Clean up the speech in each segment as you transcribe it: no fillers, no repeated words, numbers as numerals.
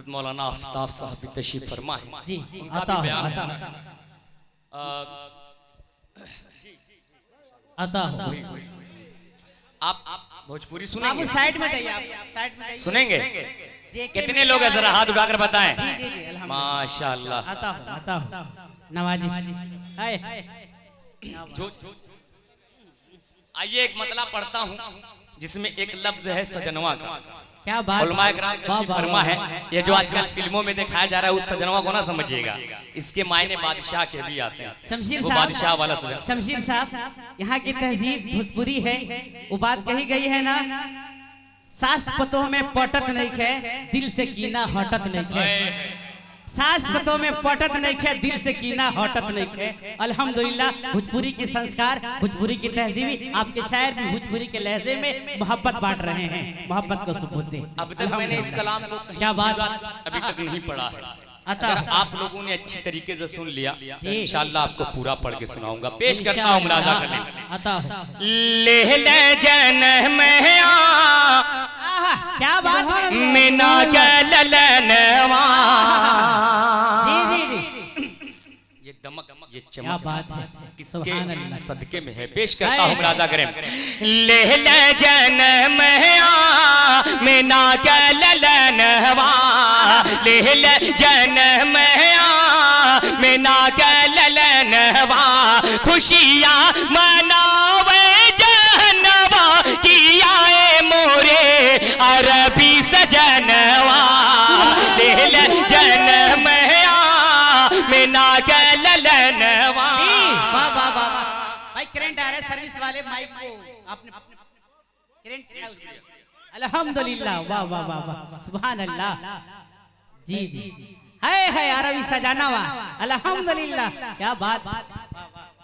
मौलाना आफ्ताब साहब भी तशरीफ फरमा है जी। उनका आता भी बयान आता है। आता आप भोजपुरी बाबू सुनेंगे? साइड में जाइए, आप साइड में जाइए। सुनेंगे? JK कितने लोग हैं जरा हाथ उठाकर बताएं। जी जी जी अल्हम्दुलिल्लाह। माशाअल्लाह। आता हूँ नवाजिश। हाय जो आइए एक मतला पढ़ता हूँ जिसमें एक लफ्ज है सजनवा का। क्या बात। उलमाए किराम तशरीफ फरमा है। ये जो आजकल फिल्मों में दिखाया जा रहा है उस सजनवा को ना समझिएगा, इसके मायने बादशाह के भी आते हैं। शमशीर वो साहब, बादशाह वाला सजन। शमशीर साहब, यहाँ की तहजीब भोजपुरी है। वो बात कही गई है ना, सास पतोह में पटत नहीं खे, दिल से कीना हटत नहीं खे। सास पतोह में पटत नहीं खे, दिल से कीना हटत नहीं खे। अल्हम्दुलिल्लाह भोजपुरी की संस्कार, भोजपुरी की तहजीबी, आपके शायर भी भोजपुरी के लहजे में मोहब्बत बांट रहे हैं, मोहब्बत को सबूत दे। अब तक मैंने इस कलाम को क्या बात अभी तक नहीं पढ़ा है। आता अगर आप लोगों ने अच्छी तरीके से सुन लिया तो जी। इंशाअल्लाह आपको पूरा पढ़ के सुनाऊंगा। पेश करता हूँ मुलाजा कर लें। आता ले ले जन्म क्या बात है। मीना के ललनवा। जी जी जी ये दमक ये क्या चमक बात है। किसके सुभान अल्लाह। सदके में है? पेश करता हूँ मुलाजा करें। ले ले जन्म मीना के ललनवा, ले ले जन्म मीना के ललनवा, खुशियाँ मनावे जहनवा, किया मोरे अरबी सजनवा। ले ले जन्म मीना के ललनवा। वाह वाह वाह वाह। भाई करंट आ रहा है, सर्विस वाले माइक को आपने करंट। अल्हम्दुलिल्लाह, वाह वाह वाह वाह, सुभान अल्लाह। जी जी है अरबी सजाना वाह, अल्हम्दुलिल्लाह, क्या बात।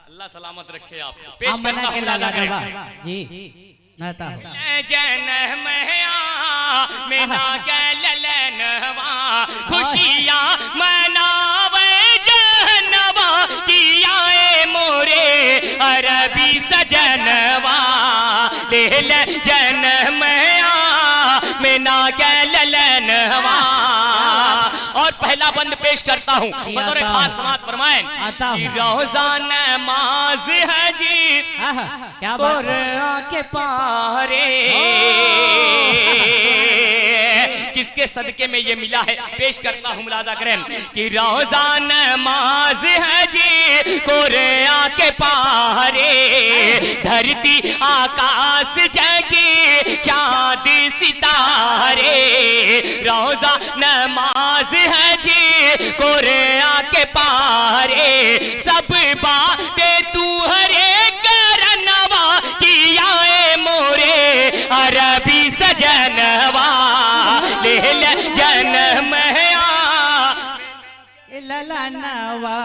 अल्लाह सलामत रखे आपको। पेश मना करता के हूँ लाला मुलाजा करें। जी नाता हो। जन्म मीना के ललनवा, खुशियाँ मनावे जहनवा, किया मोरे अरबी सजनवा। ले ले जन्म मीना के ललनवा। और पहला बंद पेश करता हूँ बतौर खास समात फरमाएं कि रोज़ा नमाज है जी क्या बात। कुरान के पारे, किसके सदके में ये मिला है? पेश करता हूँ मुलाजा करें कि रोज़ा नमाज है जी कुरान के पारे, धरती आकाश जगी चाँद सितारे, रोज़ा नमाज है जी कुरान के पारे, सब बातें तू हरे करनवा, किया मोरे अरबी सजनवा। ले ले जन्म ललनवा,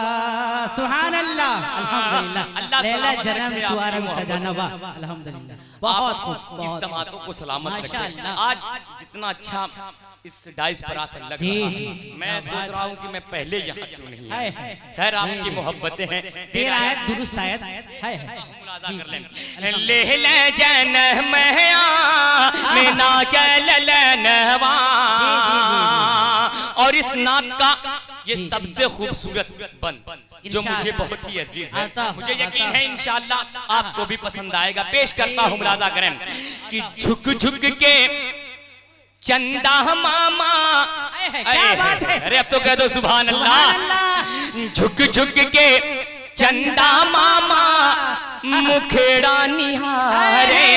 सुभान अल्लाह, अल्हम्दुलिल्लाह। अल्लाह लेला सलामत जन्म रखे तू आपको अरबी मोहब्बत। सजाना वाह, अल्हम्दुलिल्लाह। बहुत खूब, इस बहुत समातों को सलामत रखे। माशाअल्लाह। आज जितना अच्छा इस डाइस पर आकर लग जी, रहा जी। है, मैं सोच रहा हूँ कि मैं पहले यहाँ क्यों नहीं है, आया। है। खैर आपकी मोहब्बतें हैं। तेरा आयत दुरुस्त आयत है। मुलाजा कर लें। ले ले जन्म मीना के ललनवा। और इस नात का ये सबसे खूबसूरत बंद जो मुझे बहुत ही अजीज है, मुझे यकीन है इंशाअल्लाह आपको भी पसंद आएगा। पेश करता हूँ मुलाजा करें कि झुक झुक के चंदा मामा। अरे अब तो कह दो सुभान अल्लाह। झुक झुक के चंदा मामा मुखेड़ा निहारे।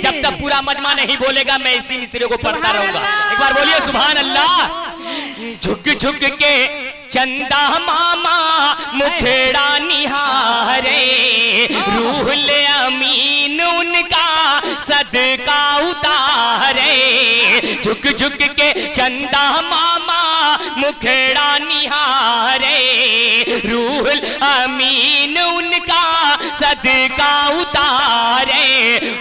जब तक पूरा मजमा नहीं बोलेगा मैं इसी मिसरे को पढ़ता रहूंगा। एक बार बोलिए सुभान अल्लाह। झुक झुक के चंदा मामा मुखेड़ा निहारे, रूहुल अमीन उनका सदका उतारे। झुक झुक के चंदा मामा मुखेड़ा निहारे, रूहुल अमीन उनका सदका उतारे।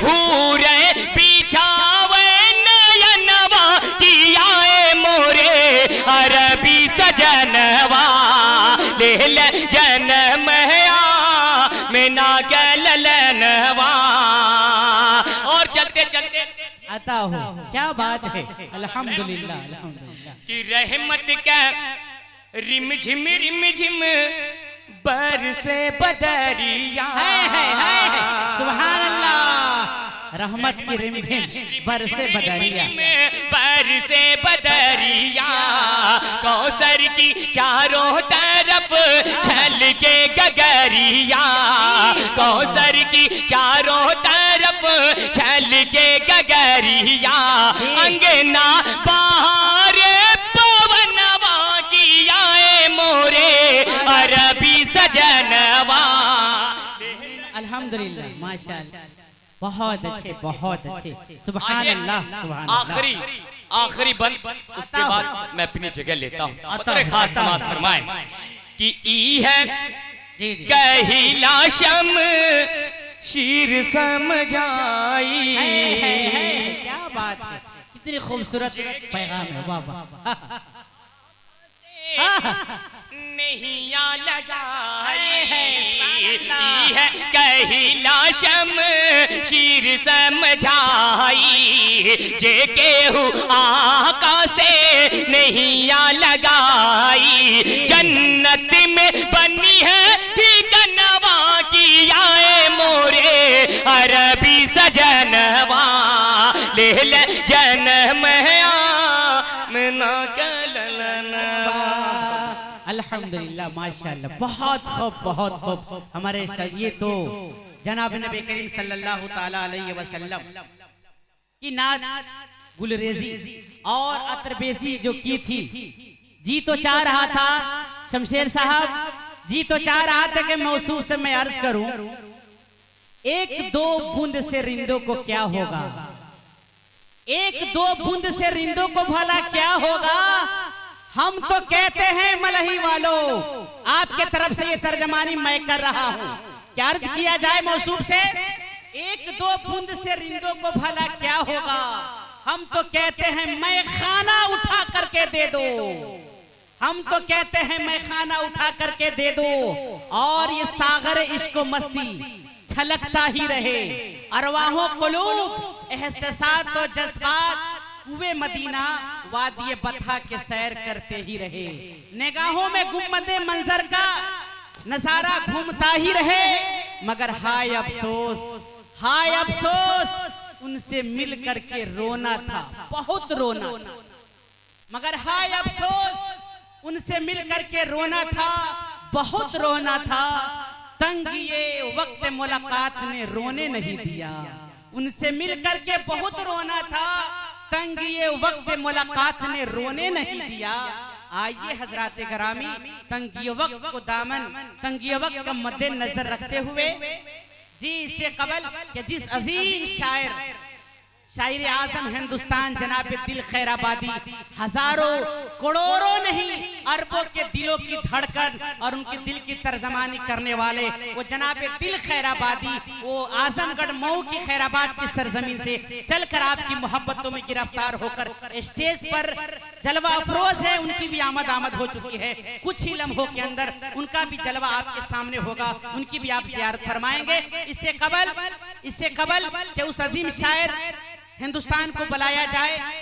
हूरे बिछावे नयनवा, किया मोरे अरबी सजनवा। ले ले जन्म मीना के ललनवा। और चलते चलते अता हो। क्या बात है, अल्हम्दुलिल्लाह अल्हम्दुलिल्लाह। कि रहमत का रिम झिम बरसे बदरिया। सुभान अल्लाह। रहमत की रिमझिम बरसे बदरिया, बरसे बदरिया। कौसर की चारों तरफ छलके गगरिया। कौसर की चारों तरफ छलके गगरिया। अंगना बहार पवनवा की आए मोरे अरबी सजनवा। अल्हम्दुलिल्लाह माशाअल्लाह, बहुत अच्छे बहुत अच्छे। सुभान अल्लाह सुभान अल्लाह। आखिरी बंद, उसके बाद मैं अपनी जगह लेता हूँ। खास समात फरमाए कि ई है कहिला शम शीर समझाई। क्या बात है, कितनी खूबसूरत पैगाम है। वाह वाह। नहीं लगाई है कहिला शम शीर समझाई। जे केहू आका से नहीं लगाई। जन्नत में बनी है ठिकनवा की आए मोरे अरबी सजनवा। ले ले जन्म आमना अल्हम्दुलिल्लाह माशाअल्लाह। बहुत खूब बहुत खूब। हमारे ये तो जनाब नबी करीम सल्लल्लाहु ताला अलैहि वसल्लम की नात गुलरेजी और अतरबेजी जो की थी, जी तो चाह रहा था शमशेर साहब, जी तो चाह रहा था कि मौसूफ से मैं अर्ज करूं, एक दो बूंद से रिंदों को क्या होगा, एक दो बूंद से रिंदों को भला क्या होगा। हम तो कहते हैं मलही वालों, आपके तरफ से ये तर्जमानी मैं कर रहा हूँ। क्या अर्ज किया जाए मौसूफ से, एक दो बूंद से रिंदों को भला क्या होगा। हम तो कहते हैं मैं खाना उठा करके दे दो। हम तो कहते हैं मैं खाना उठा करके दे दो और ये सागर इश्क मस्ती छलकता ही रहे। अरवाहों कुलूब एहसासात और जज्बात कुए मदीना वादिये बथा के सैर करते ही रहे। निगाहों में गुम्मदे मंजर का नजारा घूमता ही रहे। मगर हाय अफसोस, हाय अफसोस, उनसे मिल करके रोना था, बहुत रोना था। मगर हाय अफसोस, उनसे मिल करके रोना था, बहुत रोना था। तंग ये वक्त मुलाकात ने रोने नहीं दिया। उनसे मिल करके बहुत रोना था, तंग ये वक्त मुलाकात ने रोने नहीं दिया। आइए हजरात करामी, तंगी वक्त को दामन, तंगी वक्त का मद्दे नजर रखते हुए जी इससे कबल कि जिस अजीम शायर आजम हिंदुस्तान जनाब दिल खैराबादी, हजारों करोड़ों नहीं अरबों के दिलों की धड़कन और उनके दिल की तर्जमानी करने वाले वो जनाब दिल खैराबादी, वो आजमगढ़ मऊ की खैराबाद की सरजमीन से चलकर आपकी मोहब्बतों में गिरफ्तार होकर स्टेज पर जलवा अफरोज है। उनकी भी आमद हो चुकी है। कुछ ही लम्हों के अंदर उनका भी जलवा आपके सामने होगा, उनकी भी आप ज़ियारत फरमाएंगे। इससे कबल कि उस अजीम शायर हिंदुस्तान को बुलाया जाए।